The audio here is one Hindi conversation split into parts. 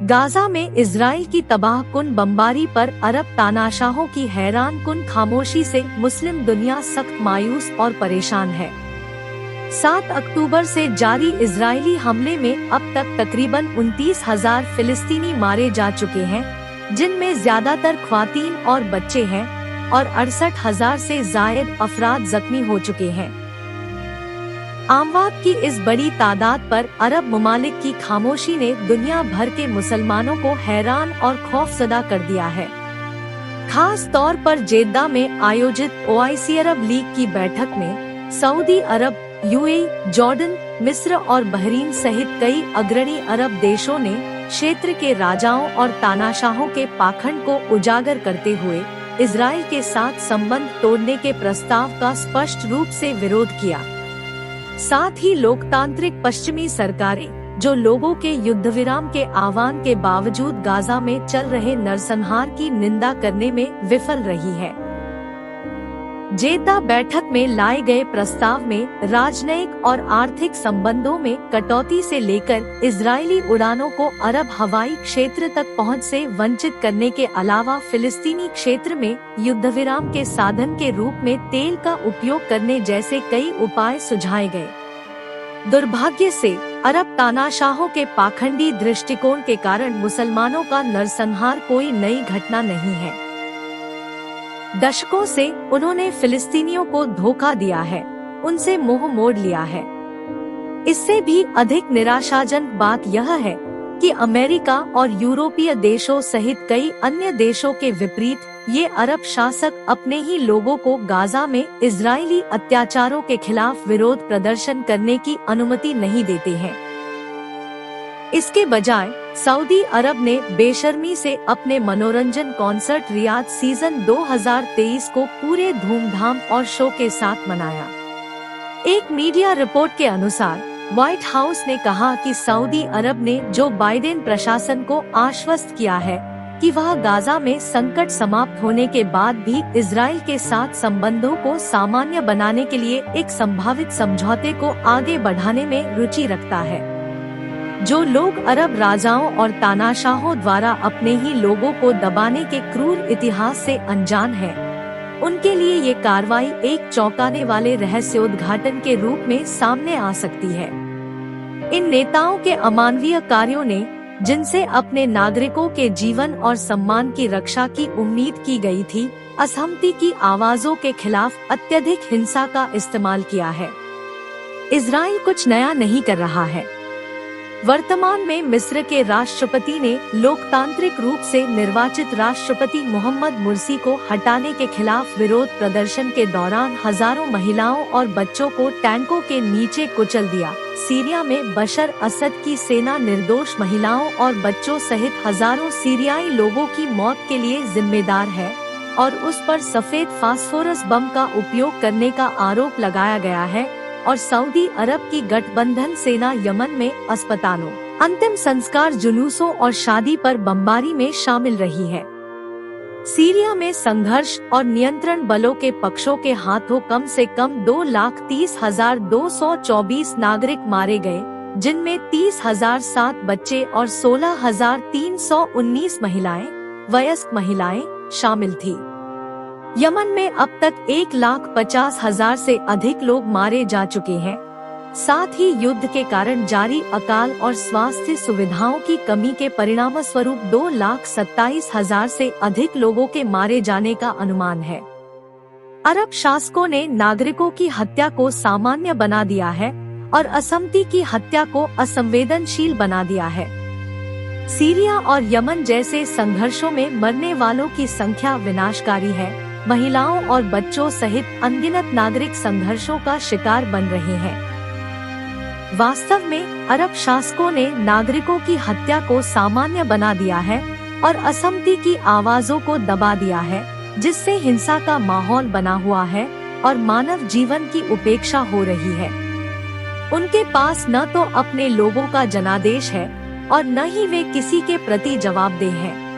गाजा में इजराइल की तबाहकुन बमबारी पर अरब तानाशाहों की हैरान कुन खामोशी से मुस्लिम दुनिया सख्त मायूस और परेशान है। 7 अक्टूबर से जारी इजरायली हमले में अब तक तकरीबन 29,000 फिलिस्तीनी मारे जा चुके हैं, जिनमें ज्यादातर ख्वातीन और बच्चे हैं, और 68,000 से जायद अफराद जख्मी हो चुके हैं। अमवात की इस बड़ी तादाद पर अरब ममालिक की खामोशी ने दुनिया भर के मुसलमानों को हैरान और खौफजदा कर दिया है। खास तौर पर जेद्दा में आयोजित ओआईसी अरब लीग की बैठक में सऊदी अरब, यूएई, जॉर्डन, मिस्र और बहरीन सहित कई अग्रणी अरब देशों ने क्षेत्र के राजाओं और तानाशाहों के पाखंड को उजागर करते हुए इजराइल के साथ संबंध तोड़ने के प्रस्ताव का स्पष्ट रूप से विरोध किया। साथ ही लोकतांत्रिक पश्चिमी सरकारें, जो लोगों के युद्धविराम के आह्वान के बावजूद गाजा में चल रहे नरसंहार की निंदा करने में विफल रही है। जेद्दा बैठक में लाए गए प्रस्ताव में राजनयिक और आर्थिक संबंधों में कटौती से लेकर इजरायली उड़ानों को अरब हवाई क्षेत्र तक पहुंच से वंचित करने के अलावा फिलिस्तीनी क्षेत्र में युद्धविराम के साधन के रूप में तेल का उपयोग करने जैसे कई उपाय सुझाए गए। दुर्भाग्य से अरब तानाशाहों के पाखंडी दृष्टिकोण के कारण मुसलमानों का नरसंहार कोई नई घटना नहीं है। दशकों से उन्होंने फिलिस्तीनियों को धोखा दिया है, उनसे मुंह मोड़ लिया है। इससे भी अधिक निराशाजनक बात यह है कि अमेरिका और यूरोपीय देशों सहित कई अन्य देशों के विपरीत ये अरब शासक अपने ही लोगों को गाजा में इजरायली अत्याचारों के खिलाफ विरोध प्रदर्शन करने की अनुमति नहीं देते हैं। इसके बजाय सऊदी अरब ने बेशर्मी से अपने मनोरंजन कॉन्सर्ट रियाद सीजन 2023 को पूरे धूमधाम और शो के साथ मनाया। एक मीडिया रिपोर्ट के अनुसार व्हाइट हाउस ने कहा कि सऊदी अरब ने जो बाइडेन प्रशासन को आश्वस्त किया है कि वह गाजा में संकट समाप्त होने के बाद भी इजराइल के साथ संबंधों को सामान्य बनाने के लिए एक संभावित समझौते को आगे बढ़ाने में रुचि रखता है। जो लोग अरब राजाओं और तानाशाहों द्वारा अपने ही लोगों को दबाने के क्रूर इतिहास से अनजान हैं, उनके लिए ये कार्रवाई एक चौंकाने वाले रहस्योद्घाटन के रूप में सामने आ सकती है। इन नेताओं के अमानवीय कार्यों ने, जिनसे अपने नागरिकों के जीवन और सम्मान की रक्षा की उम्मीद की गई थी, असहमति की आवाजों के खिलाफ अत्यधिक हिंसा का इस्तेमाल किया है। इजराइल कुछ नया नहीं कर रहा है। वर्तमान में मिस्र के राष्ट्रपति ने लोकतांत्रिक रूप से निर्वाचित राष्ट्रपति मोहम्मद मुर्सी को हटाने के खिलाफ विरोध प्रदर्शन के दौरान हजारों महिलाओं और बच्चों को टैंकों के नीचे कुचल दिया। सीरिया में बशर असद की सेना निर्दोष महिलाओं और बच्चों सहित हजारों सीरियाई लोगों की मौत के लिए जिम्मेदार है और उस पर सफेद फास्फोरस बम का उपयोग करने का आरोप लगाया गया है। और सऊदी अरब की गठबंधन सेना यमन में अस्पतालों, अंतिम संस्कार जुलूसों और शादी पर बमबारी में शामिल रही है। सीरिया में संघर्ष और नियंत्रण बलों के पक्षों के हाथों कम से कम 2,30,224 नागरिक मारे गए, जिनमें 30,007 बच्चे और 16,319 महिलाएं, वयस्क महिलाएं शामिल थी। यमन में अब तक 1,50,000 से अधिक लोग मारे जा चुके हैं। साथ ही युद्ध के कारण जारी अकाल और स्वास्थ्य सुविधाओं की कमी के परिणामस्वरूप 2,27,000 से अधिक लोगों के मारे जाने का अनुमान है। अरब शासकों ने नागरिकों की हत्या को सामान्य बना दिया है और असहमति की हत्या को असंवेदनशील बना दिया है। सीरिया और यमन जैसे संघर्षों में मरने वालों की संख्या विनाशकारी है। महिलाओं और बच्चों सहित अनगिनत नागरिक संघर्षों का शिकार बन रहे हैं। वास्तव में अरब शासकों ने नागरिकों की हत्या को सामान्य बना दिया है और असहमति की आवाजों को दबा दिया है, जिससे हिंसा का माहौल बना हुआ है और मानव जीवन की उपेक्षा हो रही है। उनके पास न तो अपने लोगों का जनादेश है और न ही वे किसी के प्रति जवाबदेह हैं।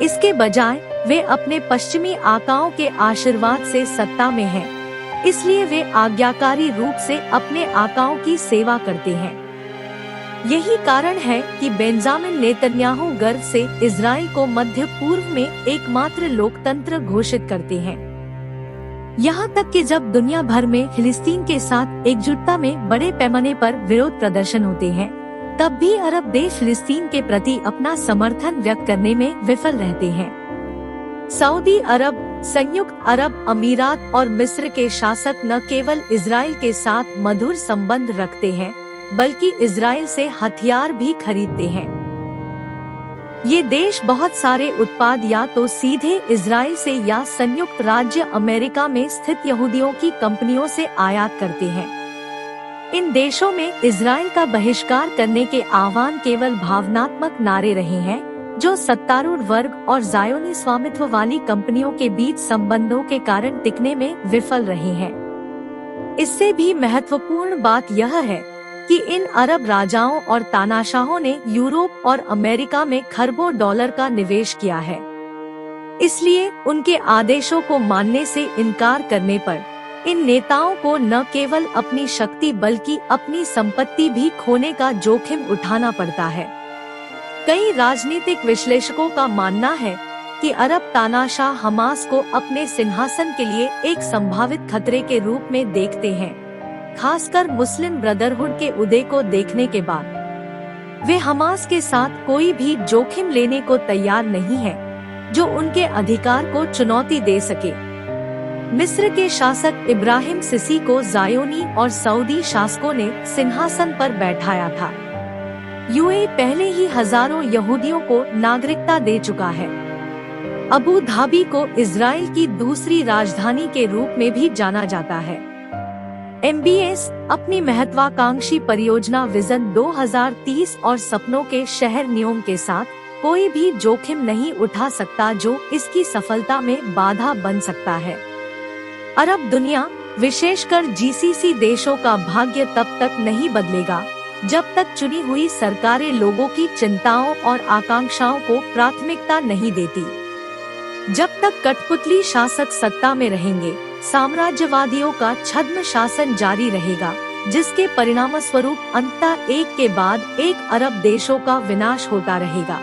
इसके बजाय वे अपने पश्चिमी आकाओं के आशीर्वाद से सत्ता में हैं, इसलिए वे आज्ञाकारी रूप से अपने आकाओं की सेवा करते हैं। यही कारण है कि बेंजामिन नेतन्याहू गर्व से इजराइल को मध्य पूर्व में एकमात्र लोकतंत्र घोषित करते हैं। यहाँ तक कि जब दुनिया भर में फिलिस्तीन के साथ एकजुटता में बड़े पैमाने पर विरोध प्रदर्शन होते हैं, तब भी अरब देश फिलिस्तीन के प्रति अपना समर्थन व्यक्त करने में विफल रहते हैं। सऊदी अरब, संयुक्त अरब अमीरात और मिस्र के शासक न केवल इजराइल के साथ मधुर संबंध रखते हैं, बल्कि इजराइल से हथियार भी खरीदते हैं। ये देश बहुत सारे उत्पाद या तो सीधे इजराइल से या संयुक्त राज्य अमेरिका में स्थित यहूदियों की कंपनियों से आयात करते हैं। इन देशों में इजराइल का बहिष्कार करने के आह्वान केवल भावनात्मक नारे रहे हैं, जो सत्तारूढ़ वर्ग और ज़ायोनी स्वामित्व वाली कंपनियों के बीच संबंधों के कारण टिकने में विफल रहे हैं। इससे भी महत्वपूर्ण बात यह है कि इन अरब राजाओं और तानाशाहों ने यूरोप और अमेरिका में खरबों डॉलर का निवेश किया है। इसलिए उनके आदेशों को मानने से इनकार करने पर इन नेताओं को न केवल अपनी शक्ति बल्कि अपनी संपत्ति भी खोने का जोखिम उठाना पड़ता है। कई राजनीतिक विश्लेषकों का मानना है कि अरब तानाशाह हमास को अपने सिंहासन के लिए एक संभावित खतरे के रूप में देखते हैं, खासकर मुस्लिम ब्रदरहुड के उदय को देखने के बाद। वे हमास के साथ कोई भी जोखिम लेने को तैयार नहीं है जो उनके अधिकार को चुनौती दे सके। मिस्र के शासक इब्राहिम सिसी को ज़ायोनी और सऊदी शासकों ने सिंहासन पर बैठाया था। यूएई पहले ही हजारों यहूदियों को नागरिकता दे चुका है। अबू धाबी को इजराइल की दूसरी राजधानी के रूप में भी जाना जाता है। MBS अपनी महत्वाकांक्षी परियोजना विजन 2030 और सपनों के शहर नियोम के साथ कोई भी जोखिम नहीं उठा सकता जो इसकी सफलता में बाधा बन सकता है। अरब दुनिया, विशेषकर GCC देशों का भाग्य तब तक नहीं बदलेगा जब तक चुनी हुई सरकारें लोगों की चिंताओं और आकांक्षाओं को प्राथमिकता नहीं देती। जब तक कठपुतली शासक सत्ता में रहेंगे, साम्राज्यवादियों का छद्म शासन जारी रहेगा, जिसके परिणामस्वरूप अंततः एक के बाद एक अरब देशों का विनाश होता रहेगा।